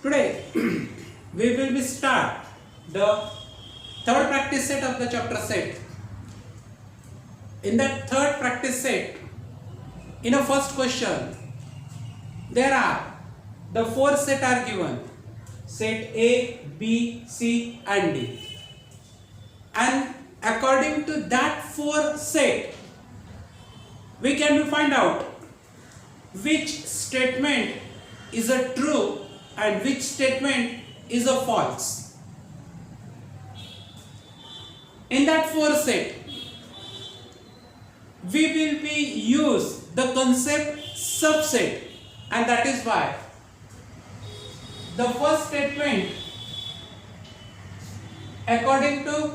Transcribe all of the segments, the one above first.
Today we will be start the third practice set of the chapter set. In that third practice set, in a first question, there are the four set are given: set A, B, C and D. And according to that four set, we can find out which statement is a true and which statement is a false. In that four set, we will be use the concept subset, and that is why the first statement according to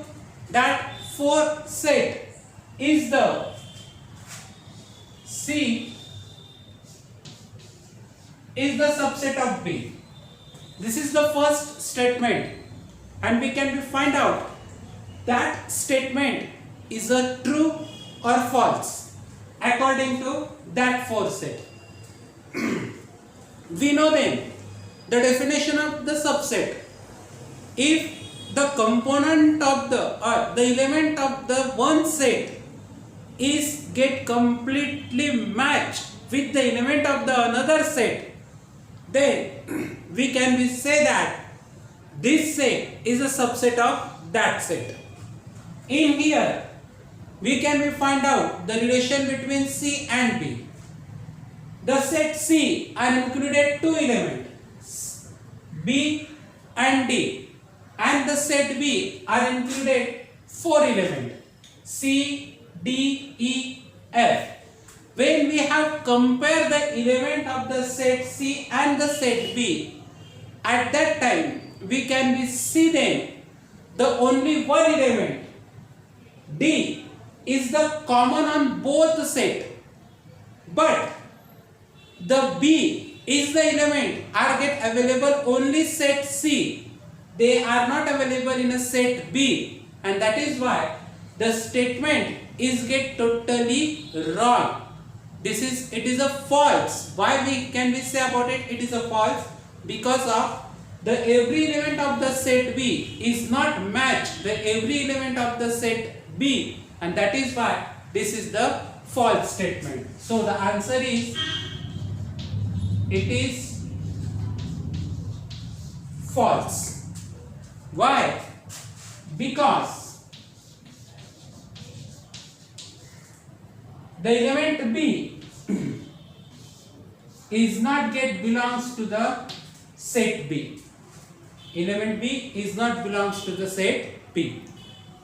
that four set is the C is the subset of B. This is the first statement, and we can find out that statement is a true or false according to that four set. We know then the definition of the subset. If the component of the element of the one set is get completely matched with the element of the another set, then we can say that this set is a subset of that set. In here we can find out the relation between C and B. The set C are included two elements, B and D, and the set B are included four elements, C, D, E, F. When we have compared the element of the set C and the set B, at that time we can see then the only one element, D, is the common on both the set, but the B is the element are get available only set C. They are not available in a set B, and that is why the statement is get totally wrong. It is a false. Why we can say about it? It is a false because of the every element of the set B is not matched the every element of the set B, and that is why this is the false statement. So the answer is it is false. Why? Because the element B is not get belongs to the set B. Element B is not belongs to the set B.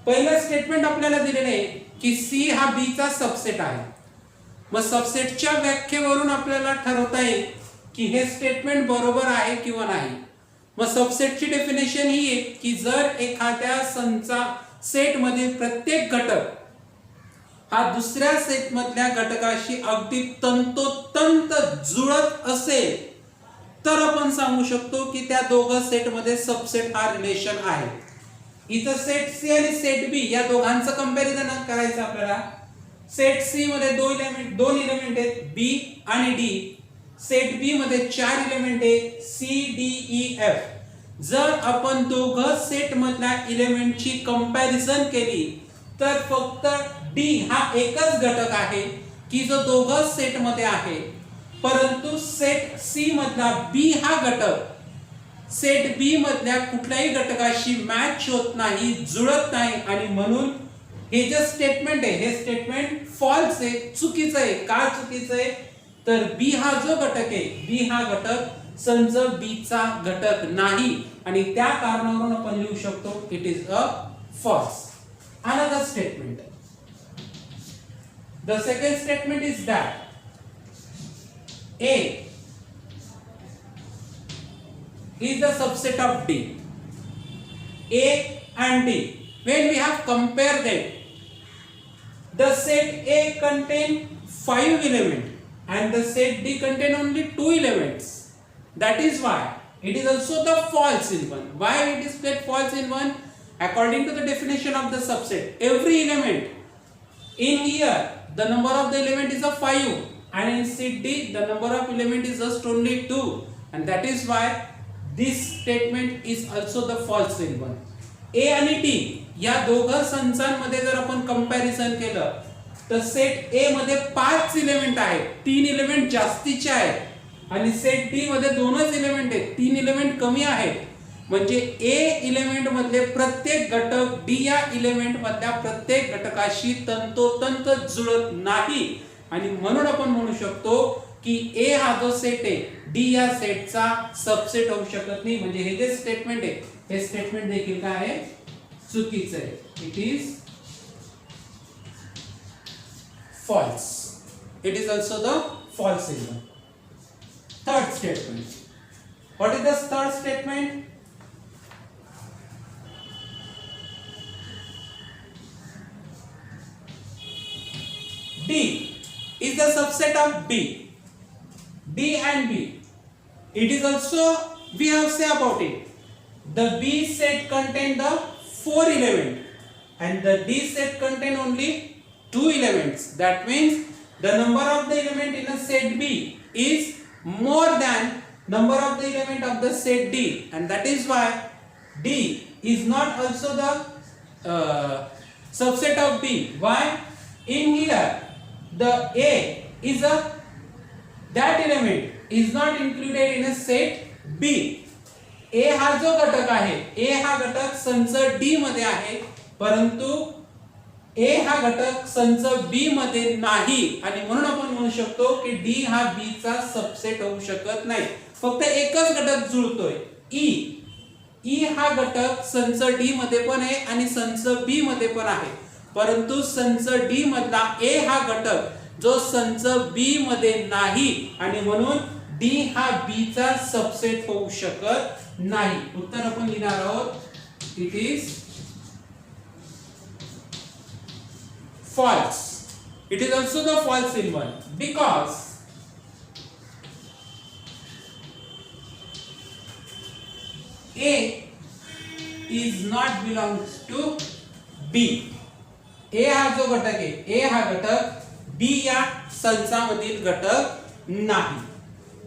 पहिलं statement आपल्याला दिलेलं आहे की C हा B चा subset आहे. मग सबसेटच्या व्याख्येवरून आपल्याला ठरवता येईल की हे स्टेटमेंट बरोबर आहे किंवा नाही. मग सबसेटची डेफिनेशन ही आहे की जर एखाद्या संचा सेट मधील प्रत्येक घटक हा दुसऱ्या सेट मधल्या घटकाशी अगदी तंतोतंत जुळत असेल तर आपण सांगू शकतो की त्या दोघं सेट मध्ये सबसेट हा रिलेशन आहे. इथं सेट सी आणि सेट बी या दोघांचं कंपॅरिझन करायचं आपल्याला. सेट सी मध्ये दोन एलिमेंट आहेत बी आणि डी. सेट बी मध्ये चार एलिमेंट आहेत सी, डी, ई, एफ. जर आपण दोघं सेट मधल्या एलिमेंटची कंपॅरिझन केली तर फक्त डी हा एकच घटक आहे की जो दोघं सेट मध्ये आहे, परंतु सेट सी मधला बी हा घटक सेट बी मधल्या कुठल्याही घटकाशी मॅच होत नाही, जुळत नाही, आणि म्हणून हे जे स्टेटमेंट आहे हे स्टेटमेंट फॉल्स आहे, चुकीचं आहे. का चुकीचं आहे? तर बी हा जो घटक आहे बी हा घटक संच बी चा घटक नाही, आणि त्या कारणावरून आपण लिहू शकतो it is a false. Another statement, the second statement is that A is the subset of D. A and D, when we have compared them, the set A contain 5 elements and the set D contain only 2 elements. That is why it is also the false in one. Why it is get false in one? According to the definition of the subset, every element in here the number of the element is a 5, and in set D the number of element is just only 2, and that is why this statement is also the false in one. A आणि D या दोघं संचांमध्ये जर आपण comparison केलं तर set ए मध्ये 5 element आहेत, 3 element जास्तीचे आहेत आणि सेट डी मध्ये 2च इलेमेंट आहेत, 3 इलेमेंट कमी आहेत. म्हणजे ए इलेमेंट मधले प्रत्येक घटक डी या इलेमेंट मधल्या प्रत्येक घटकाशी तंतोतंत जुळत नाही आणि म्हणून आपण म्हणू शकतो की ए हा जो सेट आहे डी या सेटचा सबसेट होऊ शकत नाही. म्हणजे हे जे स्टेटमेंट आहे हे स्टेटमेंट देखील काय आहे, चुकीचं आहे. It is false. It is also the false signal. Third statement. What is the third statement? D is the subset of B. D and B. It is also, we have say about it. The B set contain the 4 element and the D set contain only 2 elements. That means the number of the element in a set B is more than number of the element of the set D, and that is why D is not also the subset of B. Why? In here the A is a that element is not included in a set B. A हा जो घटक आहे, A हा घटक संच D मध्ये आहे, परंतु A हा घटक संच B मध्ये नाही आणि म्हणून आपण म्हणू शकतो की D हा B चा सबसेट होऊ शकत नाही. फक्त एकच घटक जुळतोय, E. E हा घटक संच D मध्ये पण आहे आणि संच B मध्ये पण आहे, परंतु संच D मधला A हा घटक जो संच B मध्ये नाही आणि म्हणून D हा B चा सबसेट होऊ शकत नाही. उत्तर आपण लिहिणार आहोत, it is false. It is also the false in one because A is not belongs to B. A हा जो घटक आहे, A हा घटक B या संचामधील घटक नाही.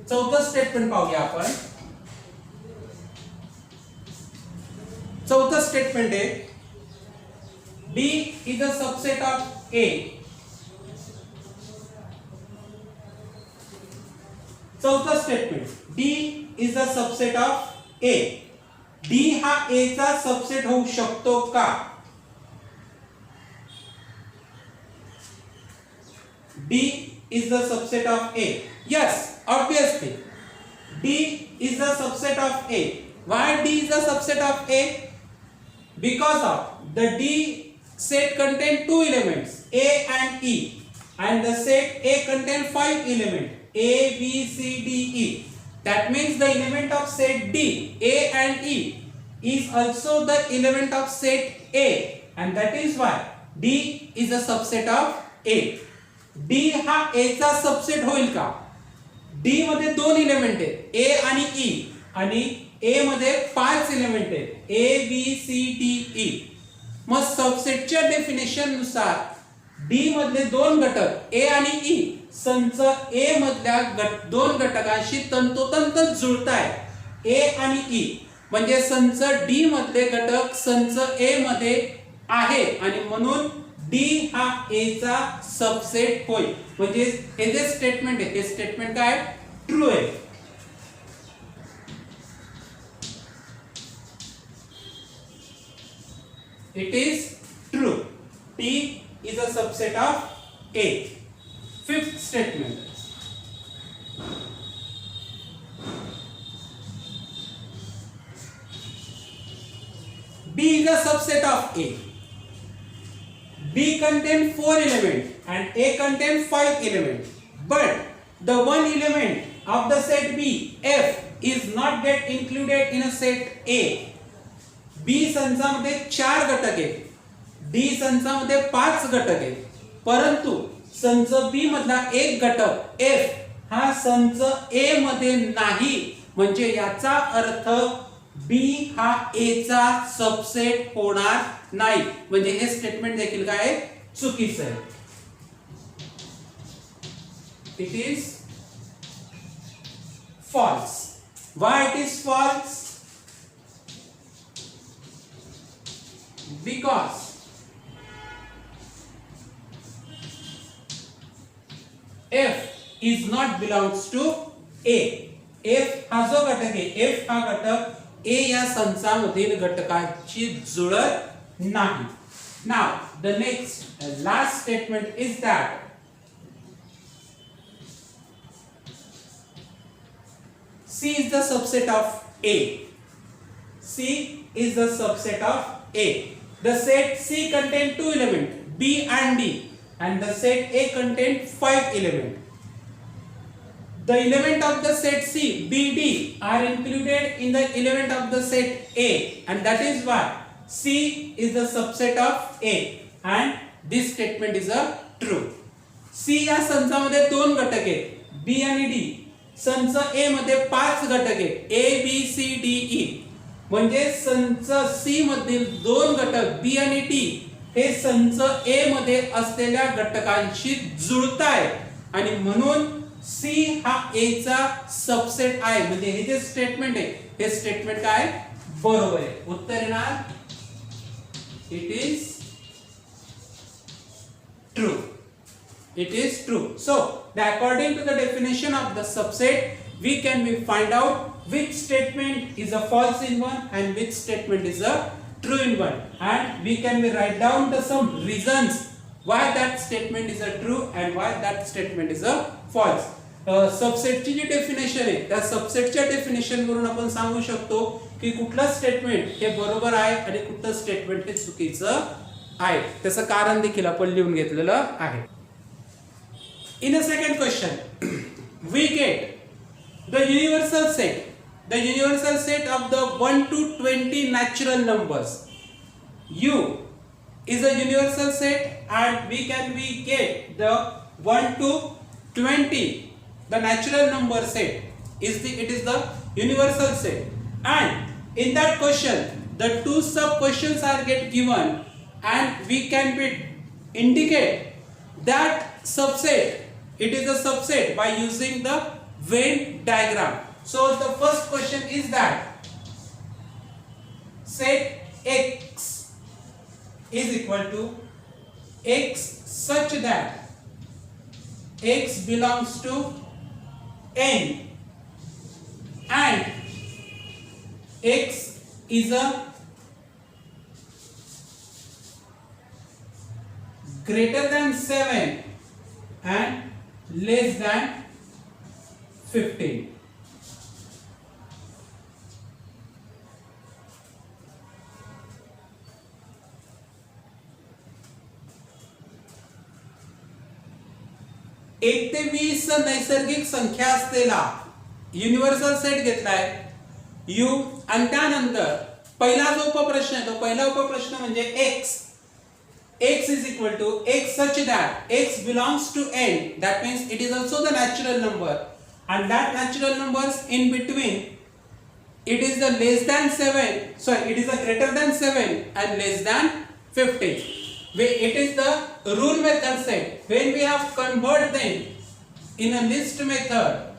चौथं स्टेटमेंट पाहूया आपण. चौथं स्टेटमेंट आहे D is a subset of A. चौथा statement, D is a subset of A. D हा A चा सबसेट होऊ शकतो का? D is the subset of A. Yes, obviously. D is the subset of A. Why D is the subset of A? Because of the D set contain 2 elements A and E, and the set A contain 5 elements A, B, C, D, E. That means the element of set D, A and E is also the element of set A, and that is why D is a subset of A. D हा A चा subset होईल का? D मध्ये 2 element आहेत A आणि E, आणि A मध्ये 5 element आहेत A, B, C, D, E. मग सबसेटच्या डेफिनेशन नुसार D मधले 2 घटक A आणि E संच A मधल्या 2 घटकांशी तंतोतंत जुळतायत A आणि E. म्हणजे संच D मधले घटक संच A मध्ये आहे आणि म्हणून D हा A चा सबसेट होईल. म्हणजे हे जे स्टेटमेंट आहे हे स्टेटमेंट काय ट्रू आहे. It is true. T is a subset of A. Fifth statement. B is a subset of A. B contains 4 elements and A contains 5 elements. But the one element of the set B, F, is not get included in a set A. B संचामध्ये 4 घटक आहेत, D संचामध्ये 5 घटक आहेत, परंतु संच B मधला एक घटक F हा संच A मध्ये नाही. म्हणजे याचा अर्थ B हा A चा सबसेट होणार नाही. म्हणजे हे स्टेटमेंट देखील काय चुकीचं आहे. It is false. Why it is false? because F is not belongs to A. F हा जो घटक आहे, F हा घटक A या संचामधील घटकाची जुळत नाही. Now the next last statement is that C is the subset of A. C is the subset of A. The set C contains two elements, B and D, and the set A contains 5 elements. The element of the set C, B, D are included in the element of the set A, and that is why C is the subset of A, and this statement is a true. C या संचामध्ये दोन घटक आहेत, B आणि D. संच A मध्ये 5 घटक आहेत, A, B, C, D, E. म्हणजे संच C मधील दोन घटक B आणि D हे संच A मध्ये असलेल्या घटकांशी जुळतायत आणि म्हणून C हा A चा सबसेट आहे. म्हणजे हे जे स्टेटमेंट आहे हे स्टेटमेंट काय बरोबर आहे. उत्तर येणार it is true. It is true. So, according to the definition of the subset, we can find out which statement is a false in one and which statement is a true in one, and we can write down some reasons why that statement is a true and why that statement is a false. सबसेटची जी definition आहे त्या सबसेटच्या definition वरून आपण सांगू शकतो की कुठलं स्टेटमेंट हे बरोबर आहे आणि कुठलं स्टेटमेंट हे चुकीचं आहे. त्याचं कारण देखील आपण लिहून घेतलेलं आहे. In a second question, we get the universal set of the 1 to 20 natural numbers. U is a universal set, and we get the 1 to 20. The natural number set is the universal set, and in that question the two sub questions are get given, and we can indicate that subset. It is a subset by using the Venn diagram. So the first question is that set X is equal to X such that X belongs to N and X is a greater than 7 and less than 15. एक ते 20 नैसर्गिक संख्या असलेला universal set घेतलाय U, आणि त्यानंतर पहिला जो उपप्रश्न आहे तो पहिला उपप्रश्न म्हणजे X is equal to X such that X belongs to N, that means it is also the natural number, and that natural numbers in between it is the less than 7, sorry, it is a greater than 7 and less than 15. It is the rule method set. When we have convert them in a list method,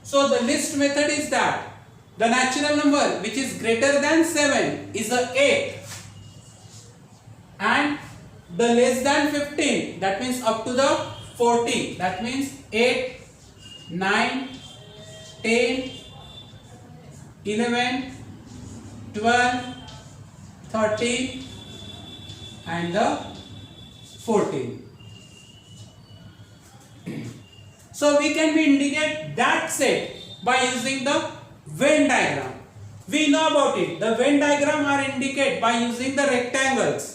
so the list method is that the natural number which is greater than 7 is a 8, and the less than 15, that means up to the 40, that means 8, 9, 10, 11, 12, 13 and the 14. So we can indicate that set by using the Venn diagram. We know about it. The Venn diagram are indicated by using the rectangles.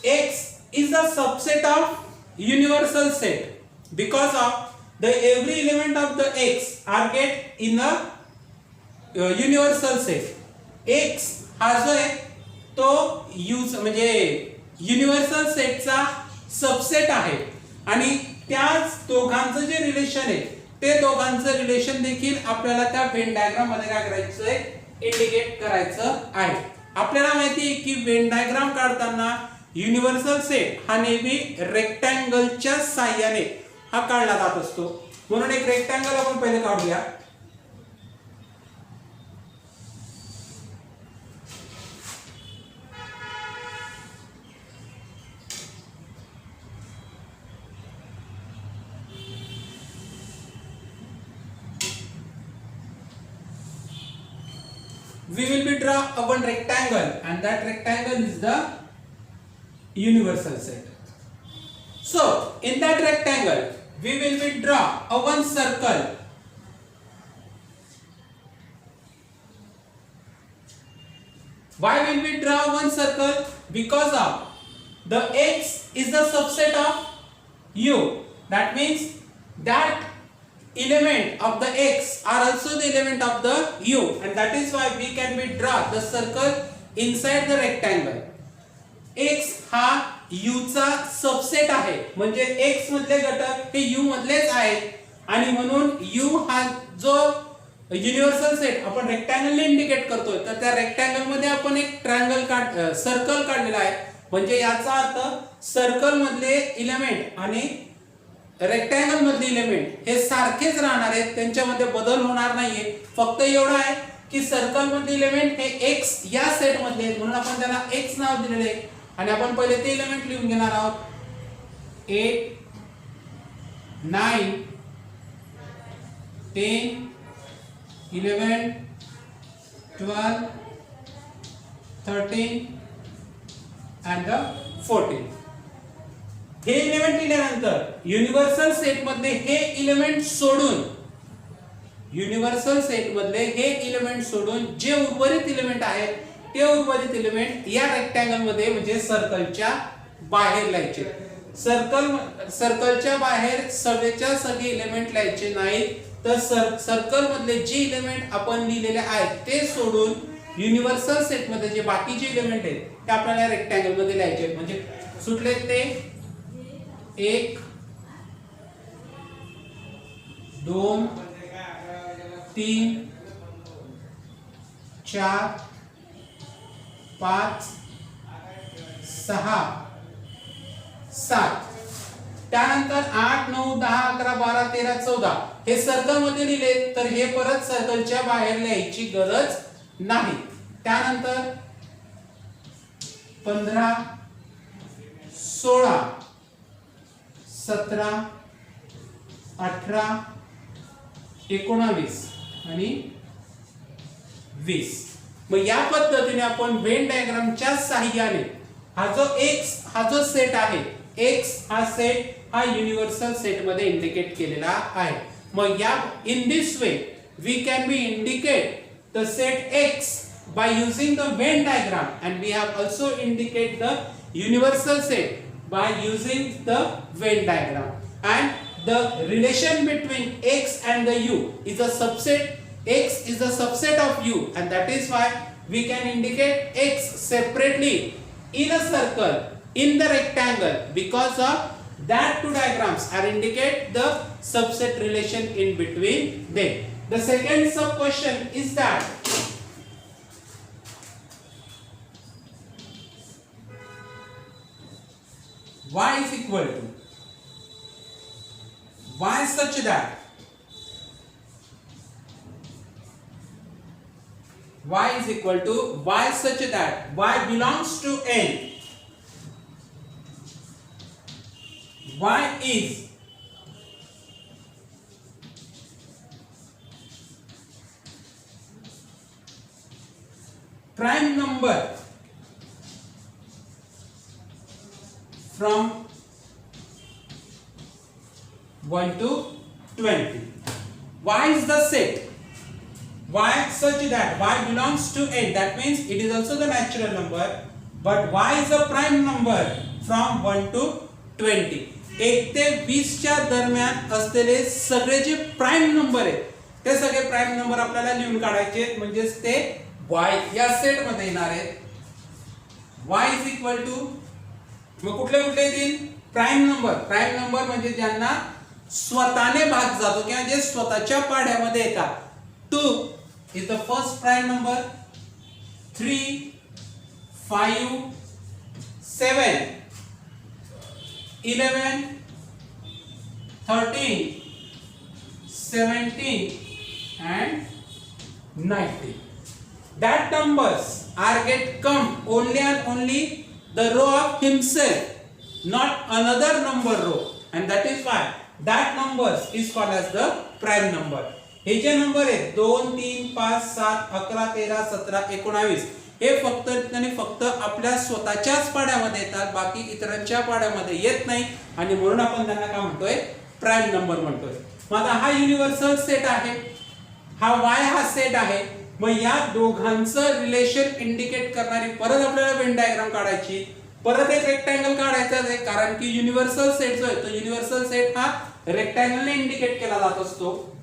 X is a subset of universal set because of the every element of the X are get in a universal set. X हा जो आहे तो use म्हणजे universal सेटचा subset आहे आणि त्याच दोघांचं जे रिलेशन आहे ते दोघांचं रिलेशन देखील आपल्याला त्या वेन डायग्राम मध्ये काय करायचं आहे इंडिकेट करायचं आहे. आपल्याला माहिती आहे की वेन डायग्राम काढताना युनिव्हर्सल सेट हा नेहमी रेक्टँगलच्या साहाय्याने हा काढला जात असतो. म्हणून एक रेक्टँगल आपण पहिले काढूया. we will be draw a one rectangle, and that rectangle is the universal set. So in that rectangle we will be draw a one circle. Why will we draw one circle? Because of the x is the subset of u. That means that element of the x are also the element of the u, and that is why we can be draw the circle inside the rectangle. x हा u चा subset आहे, म्हणजे x मधले घटक हे u मधलेच आहेत, आणि म्हणून u हा जो युनिव्हर्सल सेट आपण रेक्टँगलने इंडिकेट करतोय, तर त्या रेक्टँगल मध्ये आपण एक ट्रायंगल सर्कल काढलेला आहे. म्हणजे याचा अर्थ सर्कल मधले एलिमेंट आणि रेक्टँगल मधले एलिमेंट हे सारखेच राहणार आहेत, त्यांच्यामध्ये बदल होणार नाहीये. फक्त एवढं आहे की सर्कल मधले एलिमेंट हे x या सेट मधले आहेत, म्हणून आपण त्याला x नाव दिलेले आहे. आणि आपण पहिले ते एलिमेंट लिहून घेणार आहोत. 8 9 10 11 12 13 and 14. हे एलिमेंट लिहिल्यानंतर युनिव्हर्सल सेट मध्ये हे एलिमेंट सोडून, युनिव्हर्सल सेट मधले हे एलिमेंट सोडून जे उर्वरित एलिमेंट आहेत ते उर्वरित एलिमेंट या रेक्टँगल मध्ये म्हणजे सर्कलच्या बाहेर लिहायचे. सर्कलच्या बाहेर सगळेच्या सगळे एलिमेंट लिहायचे नाहीत, तर सर्कल मधले जे एलिमेंट आपण लिहिलेले आहेत ते सोडून युनिव्हर्सल सेट मध्ये जे बाकीचे एलिमेंट आहेत ते आपल्याला रेक्टँगल मध्ये लिहायचे. म्हणजे सुटले ते 1 2 3 4 5 6 7. त्यानंतर 8 9 10 11 12 13 14 हे सर्कल मध्ये लिहिले, तर हे परत सर्कलच्या बाहेर लिहायची गरज नाही. त्यानंतर 15 16 17 18 19 आणि 20. मग या पद्धतीने आपण वेन डायग्रामच्या सहाय्याने हा जो x हा जो सेट आहे, x हा सेट हा युनिव्हर्सल सेट मध्ये इंडिकेट केलेला आहे. मग या in this way we can be indicate the set x by using the Venn diagram, and we have also indicate the universal set by using the Venn diagram. And the relation between x and the u is a subset. X is a subset of u, and that is why we can indicate x separately in a circle in the rectangle, because of that two diagrams are indicate the subset relation in between them. The second sub question is that y is equal to y such that y is equal to y such that y belongs to n. Y is prime number from 1 to 20. Y is the set y such that y belongs to n. That means it is also the natural number, but y is a prime number from 1 to 20. 1 ते 20 च्या दरम्यान असलेले सगळे जे prime number आहेत ते सगळे prime number आपल्याला लिहून काढायचे, म्हणजे ते y या सेट मध्ये येणार आहेत. y is equal to मग कुठले कुठले येतील? प्राइम नंबर म्हणजे ज्यांना स्वतःने भाग जातो किंवा जे स्वतःच्या पाढ्यामध्ये येतात. 2 is the first prime number, 3 5 7 11 13 17 and 19. That numbers are get come only and only the row of himself, not another number row, and that is why that numbers is called as the prime number. हे जे number आहेत 2 3 5 7 11 13 17 19 हे फक्त आणि फक्त आपल्या स्वतःच्याच पाड्यामध्ये येतात, बाकी इतरांच्या पाड्यामध्ये येत नाही आणि म्हणून आपण त्यांना काय म्हणतोय, प्राईम नंबर म्हणतोय. मग आता हा युनिव्हर्सल सेट आहे, हा y हा सेट आहे. मग या दोघांचं रिलेशन इंडिकेट करणारी परत आपल्याला वेन डायग्राम काढायची, परत एक रेक्टँगल काढायचा आहे, कारण की युनिव्हर्सल सेट जो आहे तो युनिव्हर्सल सेट हा रेक्टँगलने इंडिकेट केला जात असतो.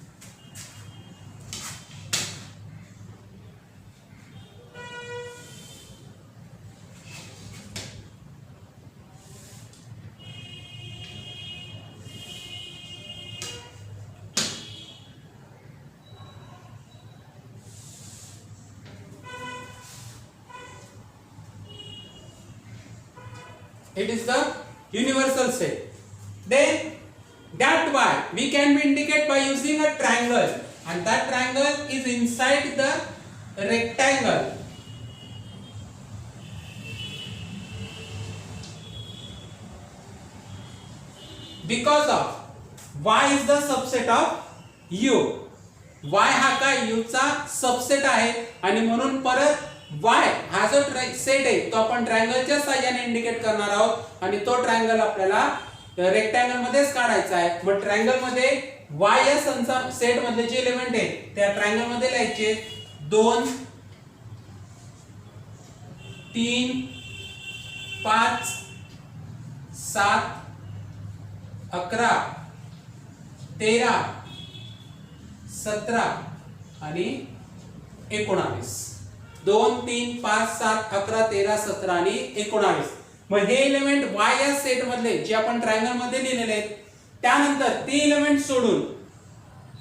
It is the universal set. Then that y we can be indicate by using a triangle, and that triangle is inside the rectangle. Because of y is the subset of u. y हा काय u चा subset आहे आणि म्हणून परत y हा जो set आहे तो आपण ट्रायंगलच्या साहाय्याने इंडिकेट करणार आहोत आणि तो ट्रायंगल आपल्याला रेक्टँगल मध्येच काढायचा आहे. मग ट्रायंगल मध्ये y या संचा सेट मधले जे एलिमेंट आहेत त्या ट्रायंगल मध्ये लिहायचे 2 3 5 7 11 13 17 आणि 19. 2 3 5 7 11 13 17 आणि 19. मग हे एलिमेंट y या सेट मधले जे आपण ट्रायंगल मध्ये लिहिलेले आहेत, त्यानंतर ते एलिमेंट सोडून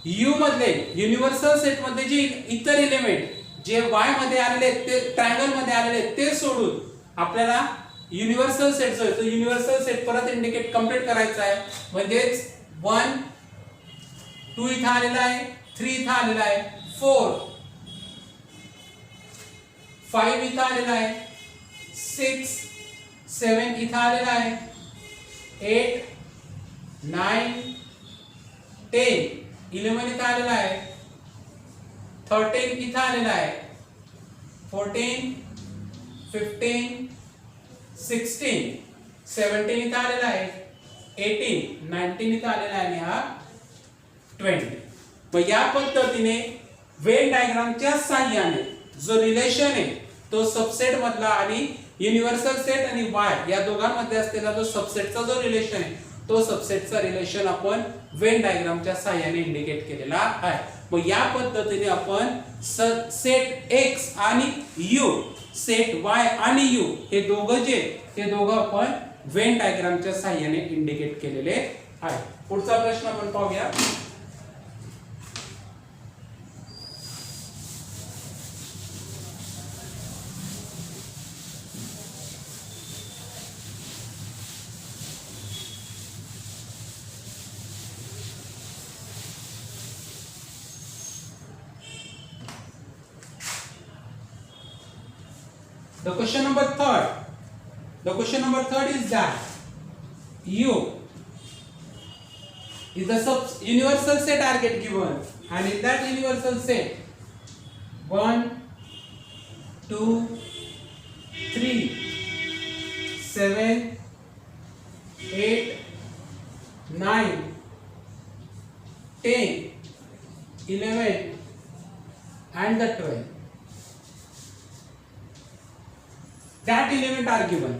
u मधले युनिव्हर्सल सेट मध्ये जे इतर एलिमेंट जे y मध्ये आलेले आहेत ते ट्रायंगल मध्ये आलेले आहेत ते सोडून आपल्याला युनिव्हर्सल सेट जो आहे तो युनिव्हर्सल सेट परत इंडिकेट कंप्लीट करायचा आहे. म्हणजेच 1 2 इथं आलेला आहे, 3 इथं आलेला आहे, 4 5 इथं आलेला आहे, 6 7 इथं आलेला आहे, 8 9 10 11 इथं आलेला आहे, 13 इथं आलेला आहे, 14 15 16 17 इथं आलेला आहे, 18 19 इथं आलेला आहे आणि हा 20. मग या पद्धतीने वेन डायग्रामच्या साहाय्याने जो रिलेशन आहे तो सबसेट मधला आणि युनिव्हर्सल सेट आणि y या दोघांमध्ये असलेला जो सबसेटचा जो रिलेशन आहे तो सबसेटचा रिलेशन आपण वेन डायग्रामच्या साहाय्याने इंडिकेट केलेला आहे. मग या पद्धतीने आपण सेट x आणि u, सेट y आणि u हे दोघं जे ते दोघं आपण वेन डायग्रामच्या साहाय्याने इंडिकेट केलेले आहे. पुढचा प्रश्न आपण पाहूया. The question number third is that u is the universal set are get given, and in that universal set 1 2 3 7 8 9 10 11 and the 12. That element are given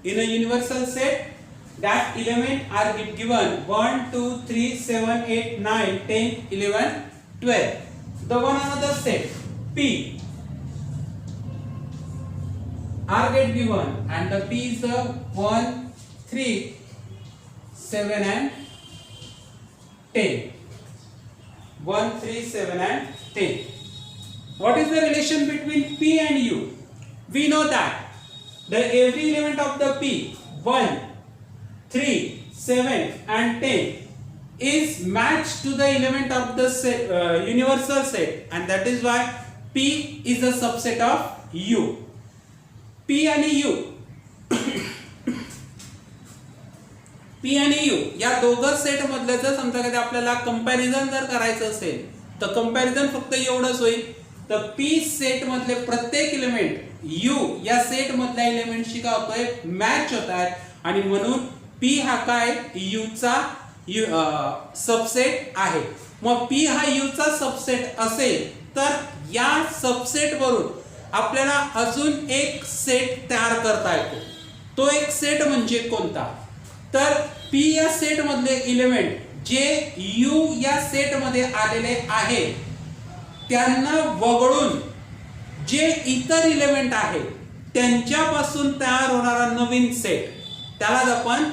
in a universal set. That element are given 1 2 3 7 8 9 10 11 12. The one another set P are get given, and the P is the 1 3 7 and 10. 1 3 7 and 10. What is the relation between P and U? We know that every element of the P 1 3 7 and 10 is matched to the element of the universal set, and that is why P is a subset of U. P आणि U P आणि U या दोघं set मधलं जर समजा कधी आपल्याला comparison जर करायचं असेल तर कंपॅरिझन फक्त एवढंच होईल. तर पी सेट मधले प्रत्येक इलेमेंट यू या सेट मधल्या इलेमेंटशी काय होतोय, मॅच होत आहेत, आणि म्हणून पी हा काय यू चा सबसेट आहे. मग पी हा यू चा सबसेट असेल तर या सबसेट वरून आपल्याला अजून एक सेट तयार करता येतो. तो एक सेट म्हणजे कोणता, तर पी या सेट मधले इलेमेंट जे यू या सेट मध्ये आलेले आहेत त्यांना वगळून जे इतर इलेमेंट आहेत त्यांच्यापासून तयार होणारा नवीन सेट, त्यालाच आपण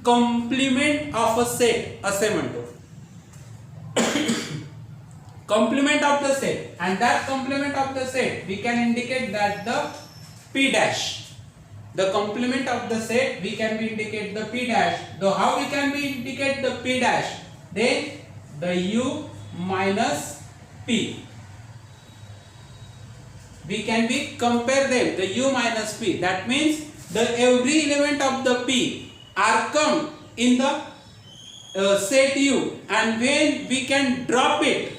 कॉम्प्लिमेंट ऑफ अ सेट असे म्हणतो. complement of the set, and that complement of the set we can indicate that the p dash, the complement of the set we can be indicate the p dash. Though how we can be indicate the p dash, then the u minus p, we can be compare them, the u minus p, that means the every element of the p are come in the set u, and when we can drop it,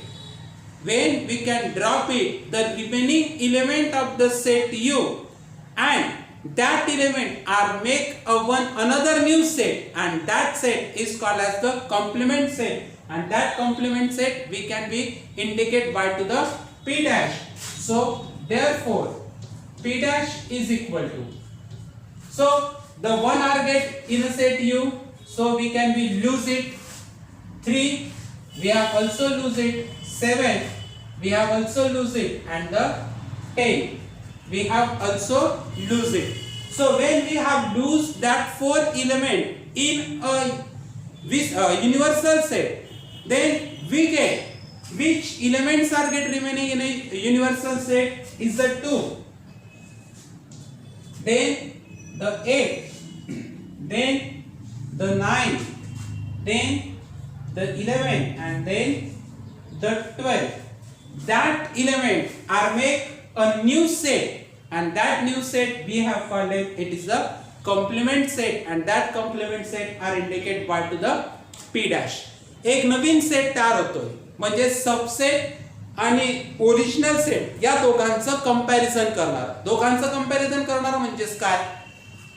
the remaining element of the set u, and that element are make a one another new set, and that set is called as the complement set, and that complement set we can be indicate by to the p dash. So therefore p dash is equal to, so the one are get in a set u, so we can be lose it 3, we have also lose it 7, we have also lose it, and the 10 we have also lose it. So when we have lose that 4 element in a universal set, then we get which elements are get remaining in a universal set is the 2, then the 8, then the 9, then the 11, and then the 12. That element are make a new set, and that new set we have called it is the complement set, and that complement set are indicated by to the p dash. एक नवीन set तयार होतोय, म्हणजे subset आणि original set या दोघांचं comparison करणार म्हणजेच काय,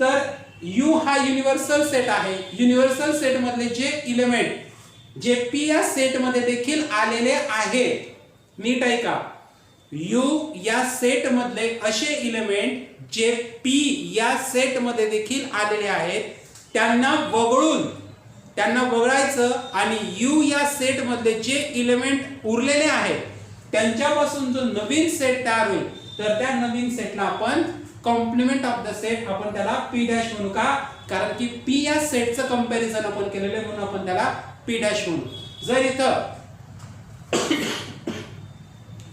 तर u हा युनिव्हर्सल सेट आहे. युनिव्हर्सल सेट मधले जे इलेमेंट जे p या सेट मध्ये देखील आलेले आहेत, नीट आहे का, u या सेट मधले असे इलेमेंट जे p या सेट मध्ये देखील आलेले आहेत त्यांना वगळायचं, आणि u या सेट मधले जे इलेमेंट उरलेले आहेत त्यांच्यापासून जो नवीन सेट तयार होईल, तर त्या नवीन सेटला आपण कॉम्प्लिमेंट ऑफ द सेट, आपण त्याला p डॅश म्हणू का, कारण की p या सेटचं कंपॅरिझन आपण केलेलं आहे म्हणून आपण त्याला p डॅश म्हणू. जर इथं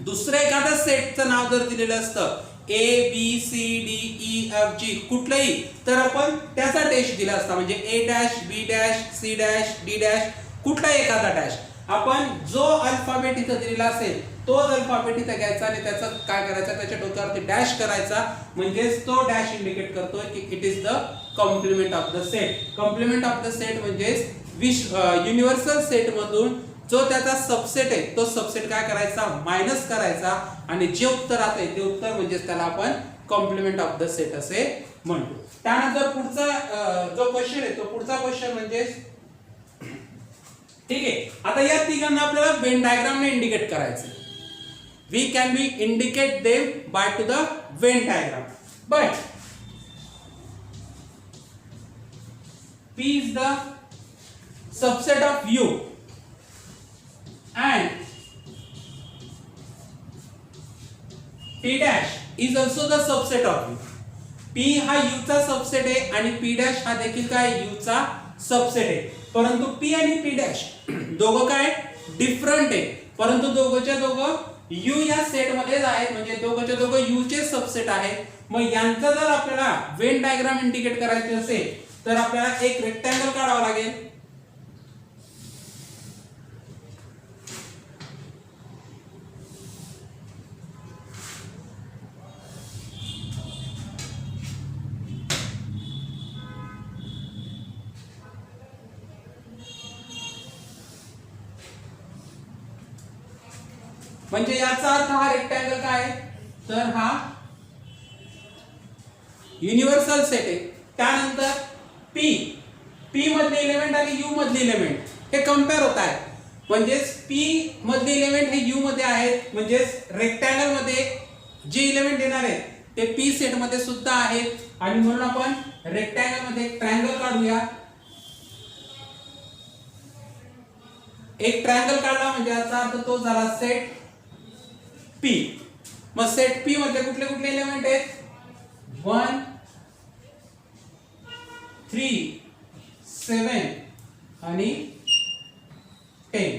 दुसऱ्या एखाद्या सेटचं नाव जर दिलेलं असतं a b c d e f g कुठलंही, तर आपण त्याचा डॅश दिला असता, म्हणजे a dash b dash c dash d dash कुठलाही एखादा डॅश, आपण जो अल्फाबेट इथं दिलेला असेल तोच अल्फाबेट इथं घ्यायचा आणि त्याचं काय करायचं, त्याच्या डोक्यावरती डॅश करायचा, म्हणजेच तो डॅश इंडिकेट करतोय की it is the complement of the set. Complement of the set म्हणजेच युनिव्हर्सल सेट मधून जो त्याचा सबसेट आहे तो सबसेट काय करायचा, मायनस करायचा, आणि जे उत्तर आहे ते उत्तर म्हणजेच त्याला आपण कॉम्प्लिमेंट ऑफ द सेट असे म्हणतो. त्यानंतर पुढचा जो क्वेश्चन आहे तो पुढचा क्वेश्चन म्हणजे, ठीक आहे, आता या तिघांना आपल्याला वेन डायग्राम ने इंडिकेट करायचं. We can be indicate them by to the Venn diagram, but p is the subset of u and p dash is also the subset of u. p हा u चा subset आहे आणि p dash हा देखील काय u चा subset आहे, परंतु p आणि p dash दोघं काय डिफरंट आहे, परंतु दोघंच्या दोघं u या सेट मध्येच आहेत, म्हणजे दोघंच्या दोघं u चे सबसेट आहेत. मग यांचा जर आपल्याला वेन डायग्राम इंडिकेट करायचे असेल तर आपल्याला एक रेक्टँगल काढावा लागेल. म्हणजे याचा अर्थ हा रेक्टँगल काय आहे, तर हा युनिव्हर्सल सेट आहे. त्यानंतर पी मधले इलेमेंट आणि यू मधले इलेमेंट हे कंपेअर होत आहेत. म्हणजेच पी मधले इलेमेंट हे यू मध्ये आहेत, म्हणजेच रेक्टँगल मध्ये जे इलेमेंट येणार आहेत ते पी सेट मध्ये सुद्धा आहेत. आणि म्हणून आपण रेक्टँगल मध्ये एक ट्रायंगल काढूया. एक ट्रायंगल काढला म्हणजे याचा अर्थ तो झाला सेट पी. मग सेट पी मध्ये कुठले कुठले एलिमेंट आहेत, 1 3 7 आणि 10.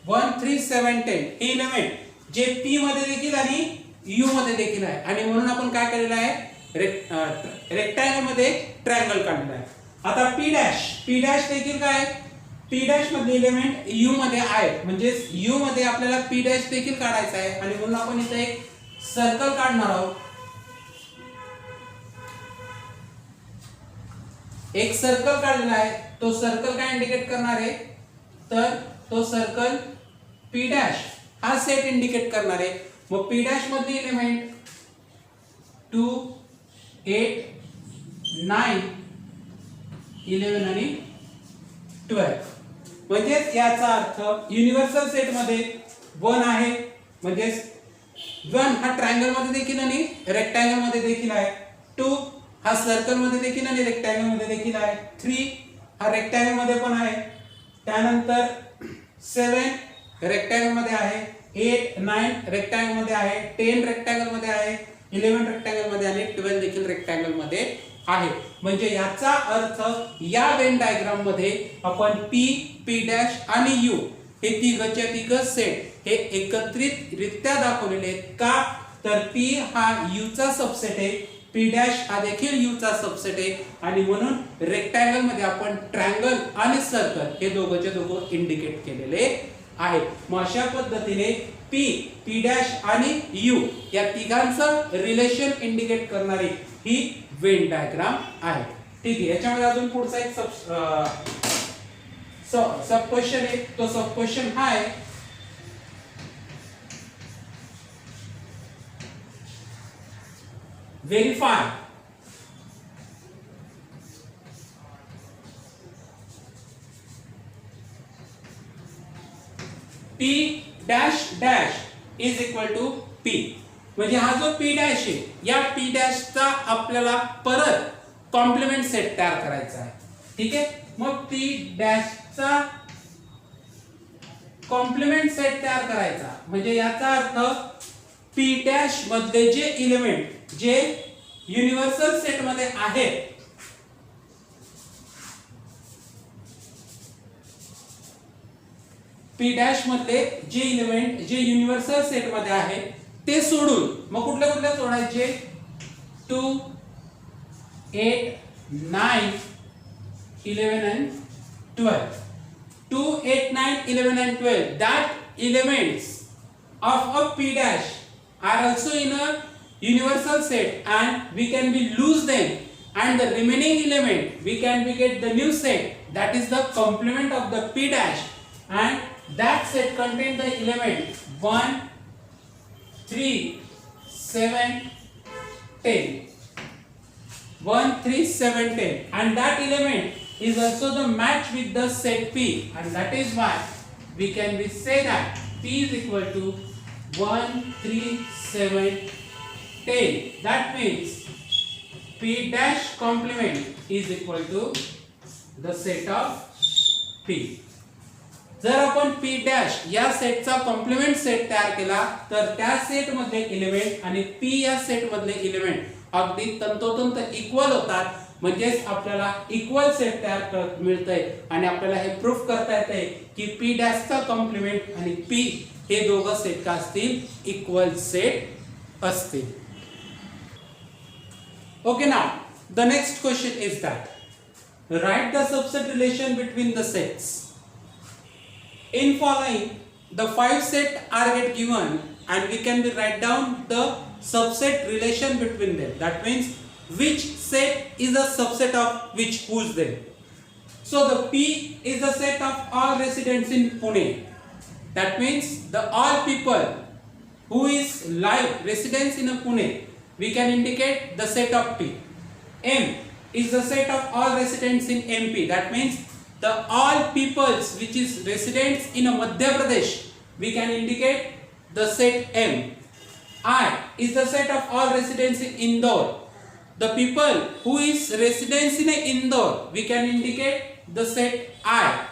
1 3 7 10 हे इलेमेंट जे पी मध्ये देखील आणि यू मध्ये देखील आहे. आणि म्हणून आपण काय केलेलं आहे, रेक्टँगल मध्ये ट्रायंगल काढलेला आहे. आता पी डॅश देखील काय, पी डॅश मधले इलेमेंट यू मध्ये आहेत, म्हणजे यू मध्ये आपल्याला पी डॅश देखील काढायचा आहे. आणि म्हणून आपण इथे एक सर्कल काढणार आहोत. एक सर्कल काढलेला आहे. तो सर्कल काय इंडिकेट करणार आहे, तर तो सर्कल पी डॅश हा सेट इंडिकेट करणार आहे. मग पी डॅश मधले इलेमेंट 2 8 9 11 आणि 12. म्हणजे याचा अर्थ युनिव्हर्सल सेट मध्ये 1 आहे, म्हणजे 1 हा ट्रायंगल मध्ये देखील आणि रेक्टँगल मध्ये देखील आहे. 2 हा सर्कल मध्ये देखील आणि रेक्टँगल मध्ये देखील आहे. 3 हा रेक्टँगल मध्ये पण आहे. त्यानंतर 7 रेक्टँगल मध्ये आहे. 8 9 रेक्टँगल मध्ये आहे. 10 रेक्टँगल मध्ये आहे. 11 रेक्टँगल मध्ये आणि 12 देखील रेक्टँगल मध्ये आहे. म्हणजे याचा अर्थ या वेन डायग्राम मध्ये आपण पी पी डॅश आणि यू हे तिघच्या तिघ सेट हे एकत्रितरित्या दाखवलेले आहेत. का, तर पी हा यू चा सबसेट आहे, पी डॅश हा देखील यू चा सबसेट आहे. आणि म्हणून रेक्टँगल मध्ये आपण ट्रायंगल आणि सर्कल हे दोघंचे दोघं इंडिकेट केलेले आहे. मग अशा पद्धतीने पी डॅश आणि यू या तिघांचं रिलेशन इंडिकेट करणारी ही वेन डायग्राम आहे. ठीक आहे. याच्यामध्ये अजून पुढचा एक सब क्वेश्चन आहे. तो सब क्वेश्चन हा आहे, verify P dash dash is equal to P. म्हणजे हा जो पी डॅश आहे या पी डॅशचा आपल्याला परत कॉम्प्लिमेंट सेट तयार करायचा आहे. ठीक आहे. मग पी डॅशचा कॉम्प्लिमेंट सेट तयार करायचा म्हणजे याचा अर्थ पी डॅश मधले जे इलेमेंट जे युनिव्हर्सल सेट मध्ये आहेत पी डॅश मधले जे इलेमेंट जे युनिव्हर्सल सेट मध्ये आहेत ते सोडून मग कुठले कुठले सोडायचे, 2 8 9 11 and 12. 2 8 9 11 and 12 that elements of a p dash are also in a universal set and we can be lose them, and the remaining element we can be get the new set that is the complement of the p dash, and that set contain the element 1 3 7 10. 1 3 7 10 and that element is also the match with the set P, and that is why we can be say that P is equal to 1 3 7 10. That means P dash complement is equal to the set of P. जर आपण P dash या सेटचा complement set तयार केला तर त्या set मधले element आणि P या सेट मधले इलेमेंट अगदी तंतोतंत इक्वल होतात. म्हणजेच आपल्याला इक्वल सेट तयार मिळतंय आणि आपल्याला हे प्रूफ करता येतंय की P डॅशचा कॉम्प्लिमेंट आणि P हे दोघं सेट का असतील, इक्वल सेट असतील. Okay. Now the next question is that right the subset relation between the sets. In following, the 5 set are get given and we can be write down the subset relation between them. That means which set is a subset of which whose then. So the P is the set of all residents in Pune. That means the all people who is live residents in a Pune, we can indicate the set of P. M is the set of all residents in MP. That means the all peoples which is residents in a Madhya Pradesh, we can indicate the set M. I is the set of all residents in Indore. The people who is residents in Indore, we can indicate the set I.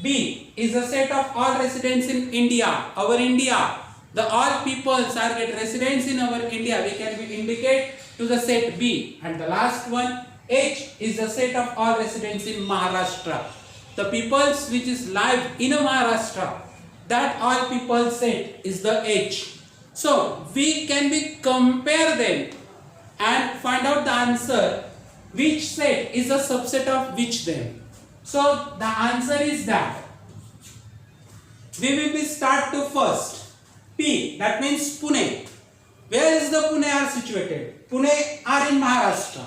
B is the set of all residents in India, our India. The all peoples are residents in our India, we can indicate to the set B. And the last one, H is the set of all residents in Maharashtra. The peoples which is live in a Maharashtra, that all people set is the H. So we can compare them and find out the answer which set is a subset of which them. So the answer is that we will start to first P, that means Pune. Where is the Pune are situated? Pune are in Maharashtra.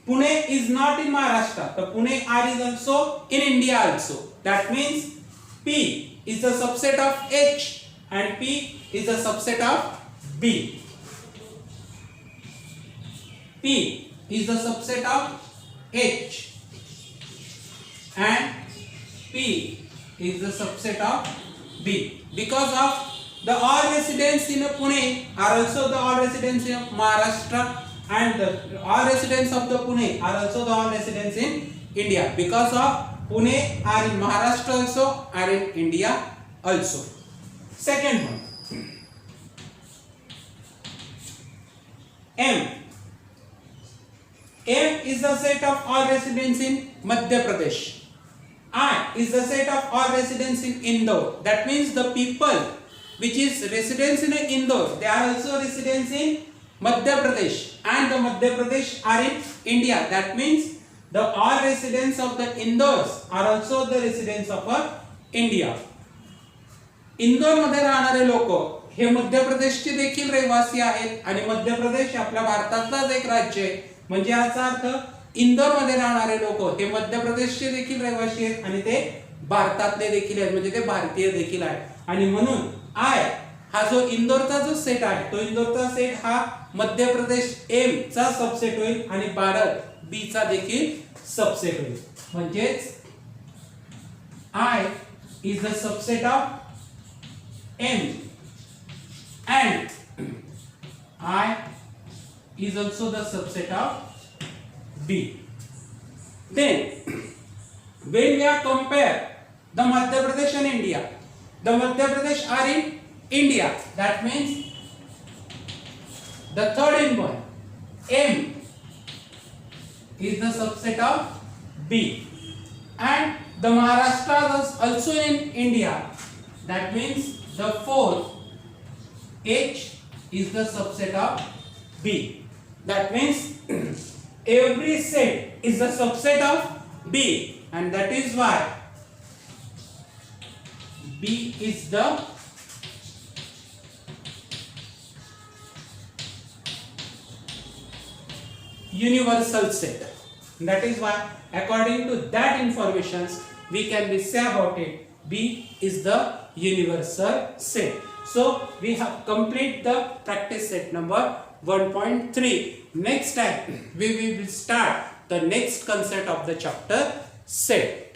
Pune is not in Maharashtra. The Pune are is also in India also. That means P is the subset of H and P is the subset of B. P is the subset of H and P is the subset of B. Because of the all residents in Pune are also the all residents in Maharashtra, and the all residents of the Pune are also the all residents in India. Because of Pune are in Maharashtra also, are in India also. Second one, M. M is the set of all residents in Madhya Pradesh. I is the set of all residents in Indore. That means the people which is residents in Indore, they are also residents in Madhya Pradesh, and the Madhya Pradesh are in India. That means the all residents of the Indores are also the residents of India. Indore मध्ये राहणारे लोक हे मध्य प्रदेशचे देखील रहिवासी आहेत आणि मध्य प्रदेश आपल्या भारतातलाच एक राज्य आहे. म्हणजे याचा अर्थ इंदोर मध्ये राहणारे लोक हे मध्य प्रदेशचे देखील रहिवासी आहेत आणि ते भारतातले देखील आहेत, म्हणजे ते भारतीय देखील आहेत. आणि म्हणून आय हा जो इंदोरचा जो सेट आहे, तो इंदोरचा सेट हा मध्य प्रदेश एम चा सबसेट होईल आणि भारत बी चा देखील सबसेट होईल. म्हणजेच I is the subset of M and I is also the subset of B. Then when we are compare the Madhya Pradesh and India, the Madhya Pradesh are in India. That means the third in one, M is the subset of B, and the Maharashtra is also in India. That means the fourth H is the subset of B. That means every set is a subset of B, and that is why B is the universal set. That is why according to that information we can be say about it, B is the universal set. So we have complete the practice set number 1.3. Next time we will start the next concept of the chapter set.